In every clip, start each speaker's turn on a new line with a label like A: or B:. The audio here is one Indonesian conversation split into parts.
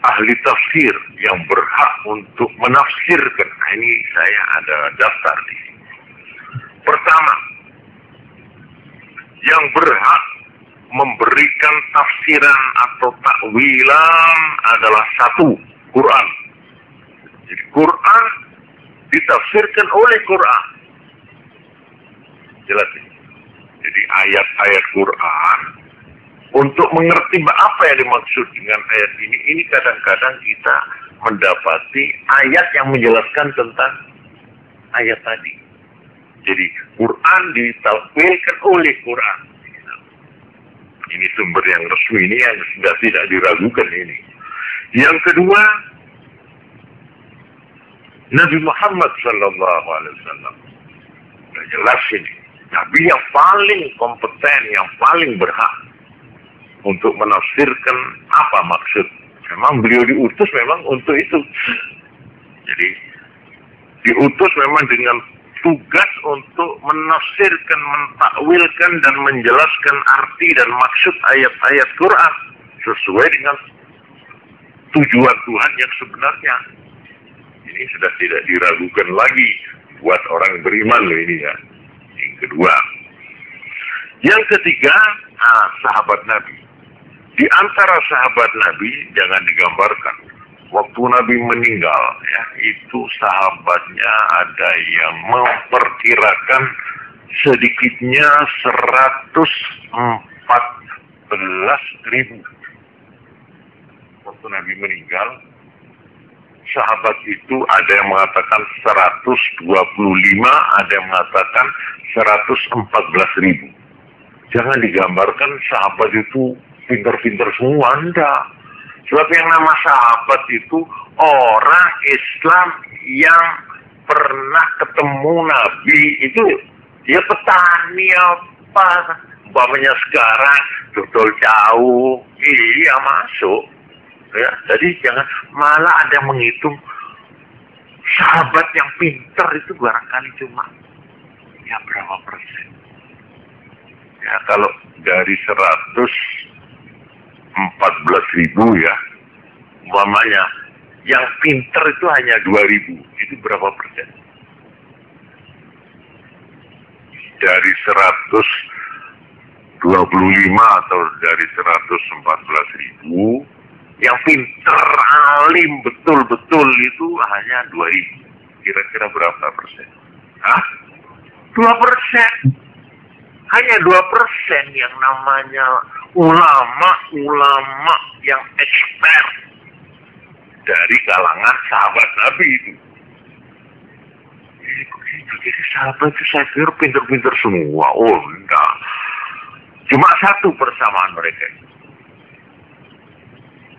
A: ahli tafsir yang berhak untuk menafsirkan. Nah, ini saya ada daftar di sini. Pertama, yang berhak memberikan tafsiran atau takwilan adalah satu, Quran. Jadi Quran ditafsirkan oleh Quran. Jelas ini. Jadi ayat-ayat Quran, untuk mengerti apa yang dimaksud dengan ayat ini kadang-kadang kita mendapati ayat yang menjelaskan tentang ayat tadi. Jadi Quran ditakwilkan oleh Quran. Ini sumber yang resmi, ini yang sudah tidak diragukan ini. Yang kedua, Nabi Muhammad SAW. Sudah jelas ini. Nabi yang paling kompeten, yang paling berhak untuk menafsirkan apa maksud. Memang beliau diutus memang untuk itu. Jadi diutus memang dengan tugas untuk menafsirkan, mentakwilkan dan menjelaskan arti dan maksud ayat-ayat Quran sesuai dengan tujuan Tuhan yang sebenarnya. Ini sudah tidak diragukan lagi buat orang beriman loh ini ya. Yang kedua, yang ketiga, sahabat Nabi. Di antara sahabat Nabi jangan digambarkan. Waktu Nabi meninggal, ya, itu sahabatnya ada yang memperkirakan sedikitnya 114.000. Waktu Nabi meninggal, sahabat itu ada yang mengatakan 125, ada yang mengatakan 114.000. Jangan digambarkan sahabat itu pintar-pintar semua, enggak. Sebab yang nama sahabat itu orang Islam yang pernah ketemu Nabi itu, dia petani apa, umpamanya sekarang dodol jauh, iya masuk. Ya, jadi jangan malah ada yang menghitung sahabat yang pintar itu barangkali cuma ya berapa persen. Ya kalau dari 114.000 ya, umpamanya yang pintar itu hanya 2.000, itu berapa persen? Dari 125 atau dari 114.000, yang pintar, alim, betul-betul itu hanya 2.000. Kira-kira berapa persen? Hah? 2%. Hanya 2% yang namanya ulama yang expert dari kalangan sahabat Nabi itu. Jadi sahabat itu saya kira pintar-pintar semua. Oh, enggak. Cuma satu persamaan mereka.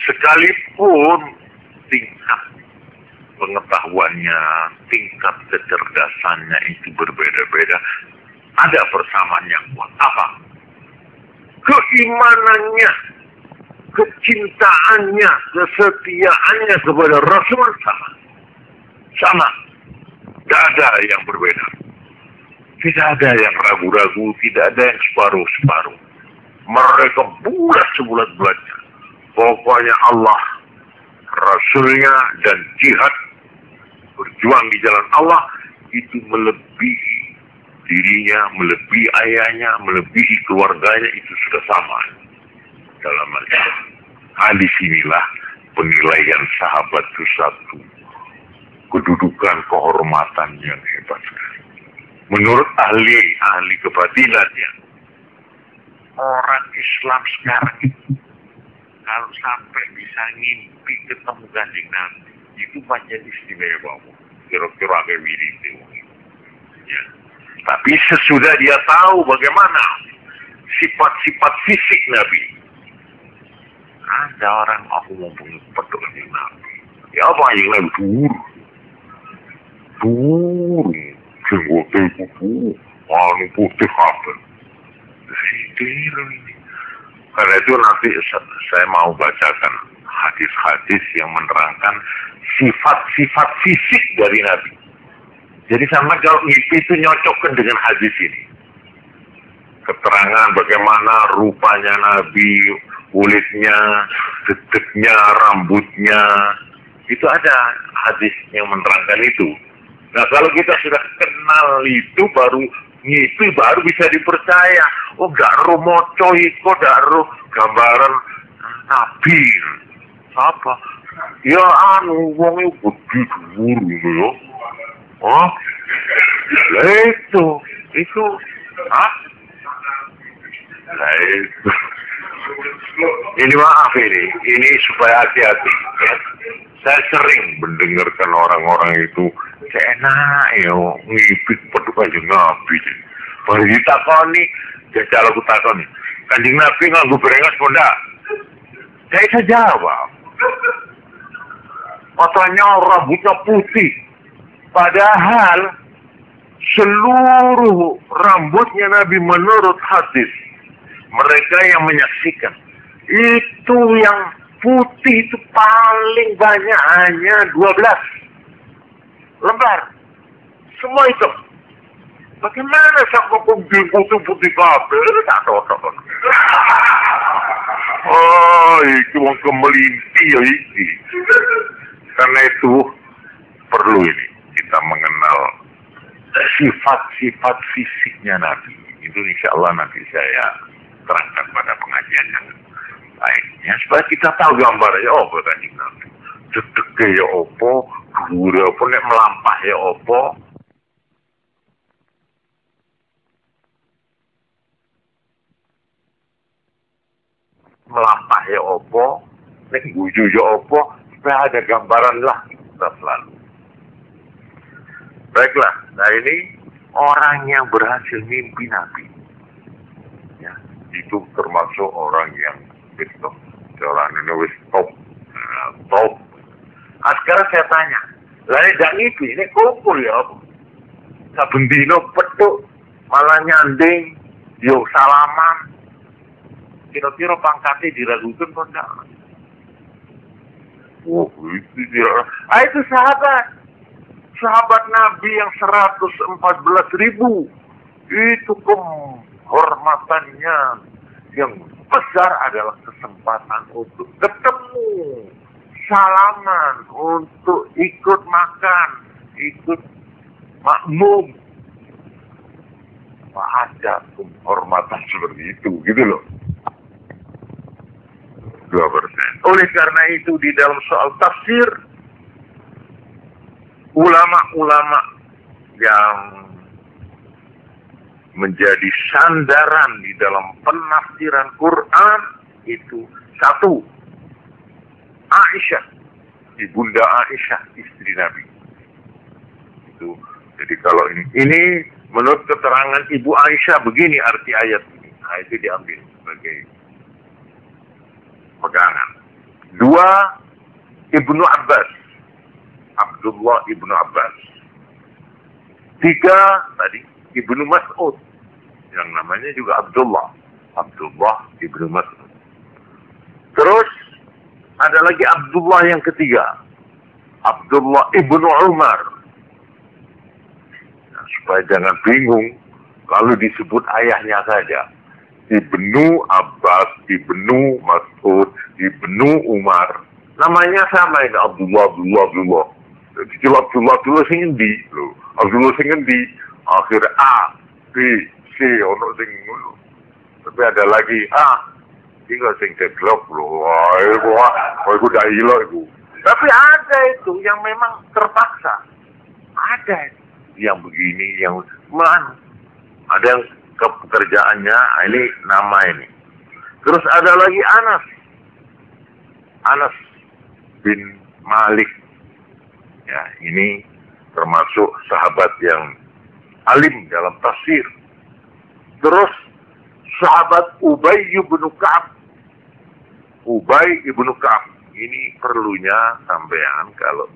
A: Sekalipun tingkat pengetahuannya, tingkat kecerdasannya itu berbeda-beda, ada persamaan yang kuat. Apa? Keimanannya, kecintaannya, kesetiaannya kepada Rasul sama. Tidak ada yang berbeda. Tidak ada yang ragu-ragu, tidak ada yang separuh-separuh. Mereka bulat sebulat-bulatnya. Pokoknya Allah, Rasulnya, dan jihad, berjuang di jalan Allah, itu melebihi dirinya, melebihi ayahnya, melebihi keluarganya, itu sudah sama dalam hal itu. Disinilah penilaian sahabat itu satu kedudukan, kehormatan yang hebat sekali. Menurut ahli kebatilan ya, orang Islam sekarang itu kalau sampai bisa ngimpi ketemu Kanjeng Nabi, itu macam istimewa. Kira-kira kayak wirid. Ya. Tapi sesudah dia tahu bagaimana sifat-sifat fisik Nabi, ada orang aku mau petuk Kanjeng Nabi. Ya apa yang Nabi dur, jenggote kuku, anu putih apa? Ini. Karena itu nanti saya mau bacakan hadis-hadis yang menerangkan sifat-sifat fisik dari Nabi. Jadi sama kalau mimpi itu nyocokkan dengan hadis ini. Keterangan bagaimana rupanya Nabi, kulitnya, deteknya, rambutnya. Itu ada hadis yang menerangkan itu. Nah, kalau kita sudah kenal itu, baru bisa dipercaya. Oh, gak ro moco iko, gak ro gambaran nabi. Apa? Ya wong itu gede dhuwur gitu ya. Oh, lah itu, ah, lah itu. Ini maaf ini supaya hati-hati. Ya. Saya sering mendengarkan orang-orang itu enak ya ngipit peduk aja Nabi. Baru ditakoni, jajal aku takoni, Kanjeng Nabi nganggo berengas pondak. Saya bisa jawab. Matanya rambutnya putih. Padahal seluruh rambutnya Nabi menurut hadis mereka yang menyaksikan itu yang putih itu paling banyak hanya 12 lembar. Semua itu. Bagaimana sama kumpul putih kabel? Tak cocok. Oh, itu mau kemelinti ya ini. Karena itu perlu ini kita mengenal sifat-sifat fisiknya Nabi. Itu insya Allah nanti saya terangkan pada pengajian yang lainnya supaya kita tahu gambarnya. Oh, Kanjeng Nabi. Dedeke ya opo, dhuwur apa nek melampah ya opo. Melampah ya opo, nek guyu ya opo, supaya ada gambaran lah kita selalu. Baiklah, nah ini orang yang berhasil mimpi Nabi. Ya, itu termasuk orang yang top. Orang Indonesia top. Nah, sekarang saya tanya, lah tidak mimpi, ini kumpul ya apa? Saben dino petuk, malah nyanding, yo salaman. Kira-kira pangkatnya diragukan kok enggak? Oh, itu dia. Itu sahabat Nabi yang 114.000. Itu kehormatannya yang besar adalah kesempatan untuk ketemu, salaman, untuk ikut makan, ikut makmum. Ada kehormatan seperti itu, gitu loh. 2%. Oleh karena itu di dalam soal tafsir, ulama-ulama yang menjadi sandaran di dalam penafsiran Quran itu satu, Aisyah, ibunda Aisyah, istri Nabi. Itu, jadi kalau ini menurut keterangan Ibu Aisyah begini arti ayat ini. Nah, itu diambil sebagai pegangan. 2, Ibnu Abbas, Abdullah Ibnu Abbas. 3, tadi Ibnu Mas'ud, yang namanya juga Abdullah Ibnu Mas'ud. Terus ada lagi Abdullah yang ketiga, Abdullah Ibnu Umar. Nah, supaya jangan bingung kalau disebut ayahnya saja. Ibnu Abbas, Ibnu Mas'ud, Ibnu Umar. Namanya sama ini, Abdullah. Jadi Abdullah sing endi lho. Abdullah sing endi? Akhir A, B, C ono sing ngono. Tapi ada lagi A. Iki sing deadlock lho. Wah, iku dak ilo iku. Tapi ada itu yang memang terpaksa. Ada yang begini, yang mana? Ada yang pekerjaannya ini nama ini. Terus ada lagi Anas bin Malik. Ya, ini termasuk sahabat yang alim dalam tafsir. Terus sahabat Ubay bin Ka'ab. Ini perlunya sampean kalau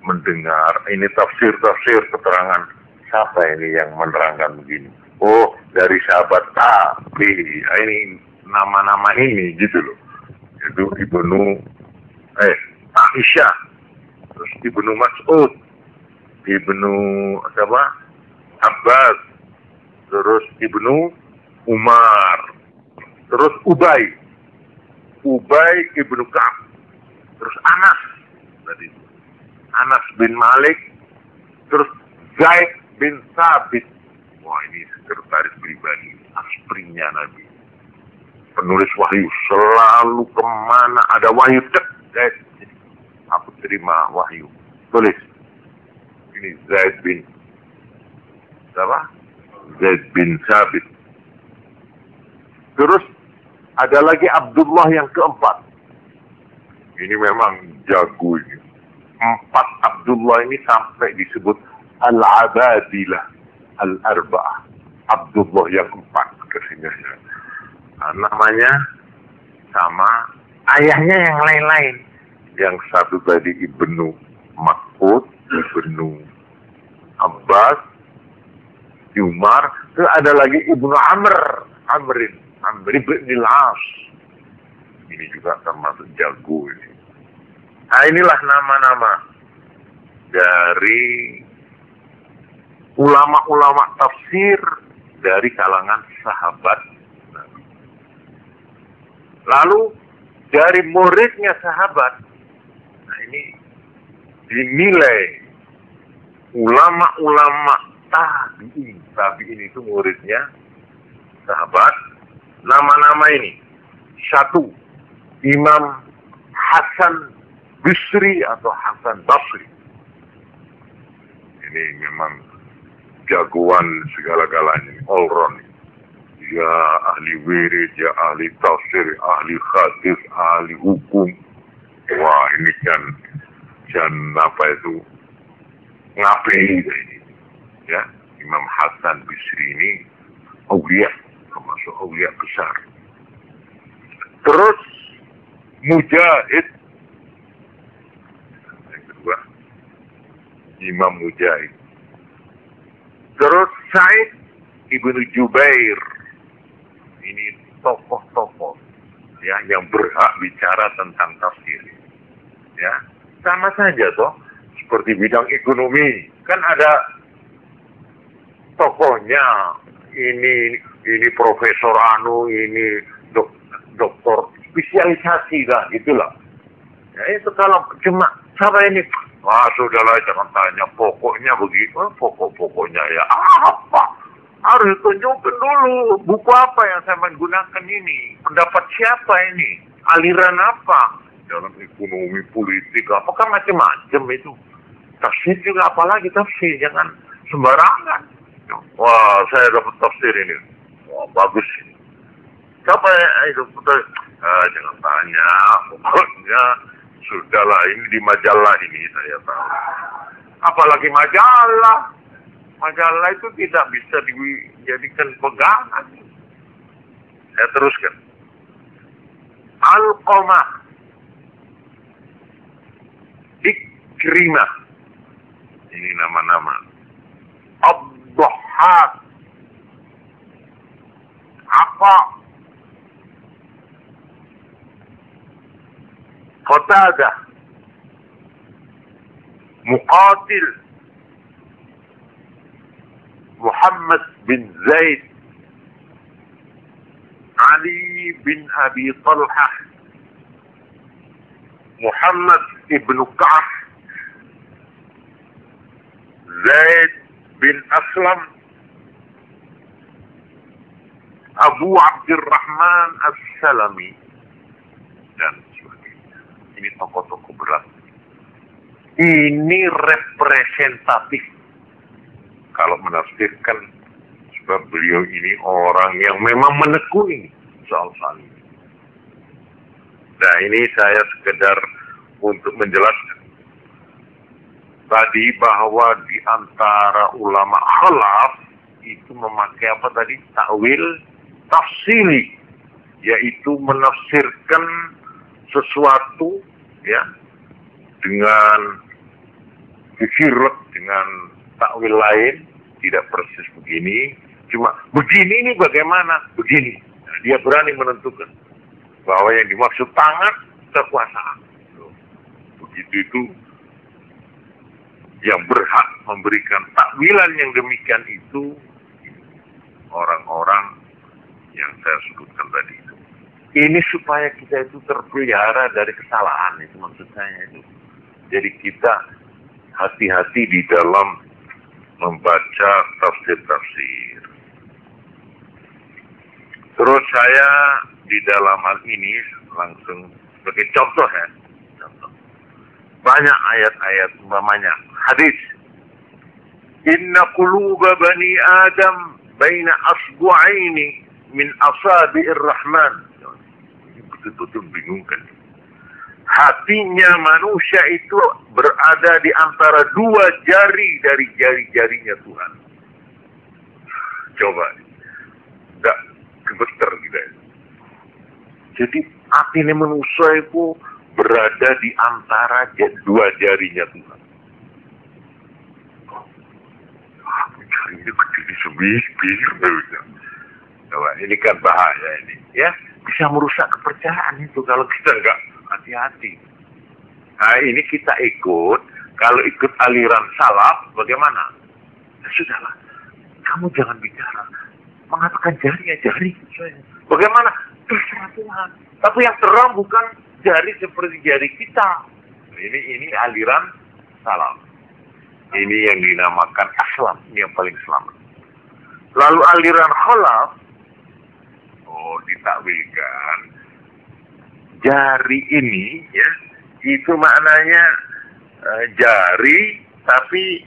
A: mendengar ini tafsir keterangan siapa ini yang menerangkan begini. Oh, dari sahabat A, B, ini nama-nama ini gitu loh. Itu Ibnu Aisyah, terus Ibnu Mas'ud, Ibnu Abbas, terus Ibnu Umar, terus Ubay. Ubay ibnu Ka'ab, terus Anas, tadi Anas bin Malik, terus Zaid bin Sabit. Wah, ini sekretaris pribadi, asprinya Nabi. Penulis wahyu, selalu kemana ada wahyu, Zaid, aku terima wahyu, tulis. Ini Zaid bin siapa? Zaid bin Sabit. Terus ada lagi Abdullah yang keempat. Ini memang jago ini. 4 Abdullah ini sampai disebut Al-Abadilah Al-Arba'ah. Abdullah yang 4 kesini. Nah, namanya sama ayahnya yang lain-lain. Yang satu tadi Ibnu Mas'ud, Ibnu Abbas, Umar. Terus ada lagi Ibnu Amr bin Al-As. Ini juga termasuk jago ini. Nah, inilah nama-nama dari ulama-ulama tafsir dari kalangan sahabat Nabi. Lalu dari muridnya sahabat, nah ini dinilai ulama-ulama tabi'in itu muridnya sahabat. Nama-nama ini, 1 Imam Hasan Bisri atau Hasan Basri. Ini memang jagoan segala-galanya, all round. Ya ahli wirid, ya ahli tafsir, ahli hadis, ahli hukum. Wah, ini kan apa itu ngapain ini? Ya, Imam Hasan Bisri ini aulia, termasuk aulia besar. Terus Mujahid, yang kedua Imam Mujahid. Terus Sa'id ibnu Jubair, ini tokoh-tokoh ya yang berhak bicara tentang tafsir. Ya, sama saja toh, seperti bidang ekonomi kan ada tokohnya, ini profesor anu, ini doktor spesialisasi lah, gitulah. Ya itu kalau cuma siapa ini, wah sudahlah jangan tanya, pokoknya begitu, pokoknya ya apa? Harus tunjukkan dulu buku apa yang saya menggunakan ini, pendapat siapa ini, aliran apa, dalam ekonomi, politik, apakah macam-macam itu. Tafsir juga apalagi tafsir, jangan sembarangan. Wah, saya dapat tafsir ini. Wah, bagus ini. Siapa itu? Jangan tanya. Pokoknya sudahlah, ini di majalah ini saya tahu. Apalagi majalah. Majalah itu tidak bisa dijadikan pegangan. Saya teruskan. Alqamah, Ikrimah. Ini nama-nama. Abdahak, Aqa, Qatadah, Muqatil, Muhammad bin Zaid, Ali bin Abi Talhah, Muhammad ibn Ka'ab, Zaid bin Aslam, Abu Abdurrahman As-Salami, dan sebagainya. Ini tokoh-tokoh berat. Ini representatif kalau menafsirkan, sebab beliau ini orang yang memang menekuni soal-soal ini. Nah, ini saya sekedar untuk menjelaskan tadi bahwa di antara ulama khalaf itu memakai apa tadi? Ta'wil tafsili, yaitu menafsirkan sesuatu ya dengan dikirut dengan takwil lain, tidak persis begini, cuma begini ini bagaimana? Begini. Nah, dia berani menentukan bahwa yang dimaksud tangan kekuasaan. Begitu itu yang berhak memberikan takwilan yang demikian itu orang-orang yang saya sebutkan tadi itu. Ini supaya kita itu terpelihara dari kesalahan, itu maksud saya itu. Jadi kita hati-hati di dalam membaca tafsir-tafsir. Terus saya di dalam hal ini langsung sebagai contoh ya. Banyak ayat-ayat umpamanya hadis. Inna quluba bani Adam baina asbu'aini min asabi'ir rahman. Ini betul-betul bingungkan. Hatinya manusia itu berada di antara 2 jari dari jari-jarinya Tuhan. Coba. Enggak gemeter gitu ya. Jadi hatinya manusia itu berada di antara 2 jarinya Tuhan. Jarinya kecil sebis-bis. Ini kan bahaya ini. Ya, bisa merusak kepercayaan itu kalau kita enggak hati-hati. Nah, ini kita ikut. Kalau ikut aliran salaf, bagaimana? Ya, sudahlah. Kamu jangan bicara. Mengatakan jari. Bagaimana? Terserah Tuhan. Tapi yang terang bukan jari seperti jari kita. Ini aliran salaf. Ini yang dinamakan aslam. Ini yang paling selamat. Lalu aliran khalaf. Ditakwilkan. Jari ini ya itu maknanya jari tapi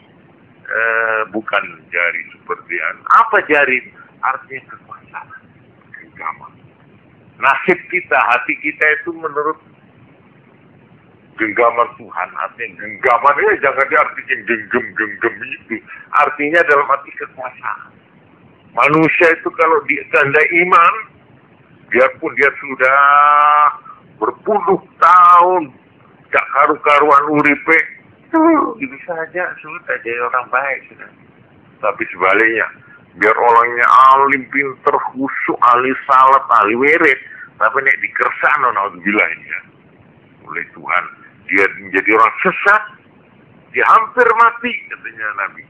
A: bukan jari seperti apa jari artinya kekuasaan, genggaman. Nasib kita, hati kita itu menurut genggaman Tuhan, artinya genggaman jangan diartikan genggam itu, artinya dalam arti kekuasaan. Manusia itu kalau ditandai iman, biarpun dia sudah berpuluh tahun gak karu-karuan uripe, gitu saja sudah jadi orang baik sudah. Tapi sebaliknya, biar orangnya alim, pinter, khusyuk, ahli salat, ahli wirid, tapi nek dikersano naudzubillah ini ya oleh Tuhan, dia menjadi orang sesat, dia hampir mati katanya Nabi.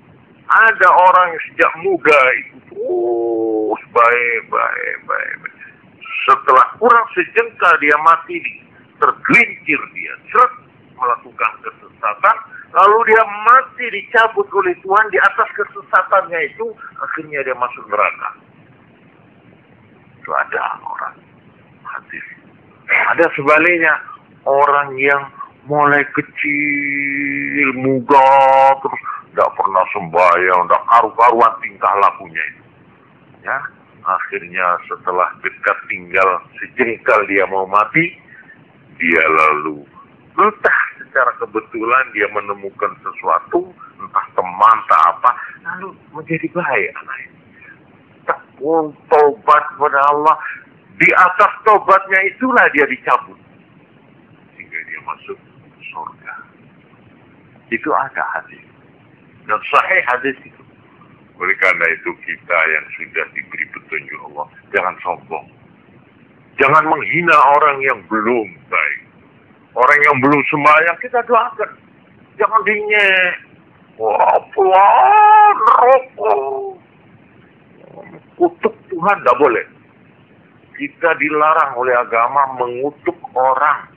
A: Ada orang yang sejak muda itu terus baik. Setelah kurang sejengkal dia mati, tergelincir dia, melakukan kesesatan, lalu dia mati dicabut oleh Tuhan di atas kesesatannya itu, akhirnya dia masuk neraka. Itu ada orang hadis. Ada sebaliknya orang yang mulai kecil, muda, terus tidak pernah sembahyang, tidak karu-karuan tingkah lakunya itu. Ya. Akhirnya setelah dekat tinggal sejengkal dia mau mati, dia lalu entah secara kebetulan dia menemukan sesuatu, entah teman, entah apa, lalu menjadi baik anak ini. Tekun, tobat kepada Allah, di atas tobatnya itulah dia dicabut. Sehingga dia masuk surga. Itu ada hadis. Dan sahih hadis itu. Oleh karena itu kita yang sudah diberi petunjuk Allah, jangan sombong. Jangan menghina orang yang belum baik. Orang yang belum sembahyang kita doakan. Jangan dinyek. Wah, pelan, rokok. Kutuk Tuhan, tidak boleh. Kita dilarang oleh agama mengutuk orang.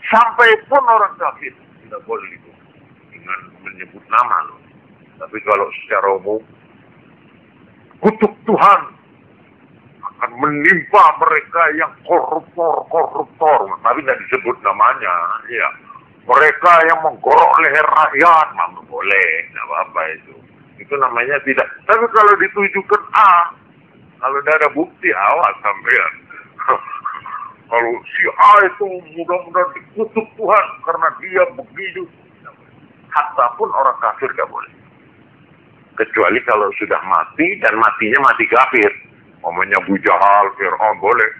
A: Sampai pun orang kafir. Tidak boleh itu. Dengan menyebut nama loh. Tapi kalau secara umum, kutuk Tuhan akan menimpa mereka yang koruptor. Tapi tidak disebut namanya. Ya. Mereka yang menggorok leher rakyat, mana boleh, tidak apa-apa itu. Itu namanya tidak. Tapi kalau ditujukan kalau tidak ada bukti, awas sampean. Kalau si A itu mudah-mudahan dikutuk Tuhan karena dia begitu. Hatta pun orang kafir tidak boleh. Kecuali kalau sudah mati dan matinya mati kafir. Namanya Abu Jahal, Fir'aun boleh.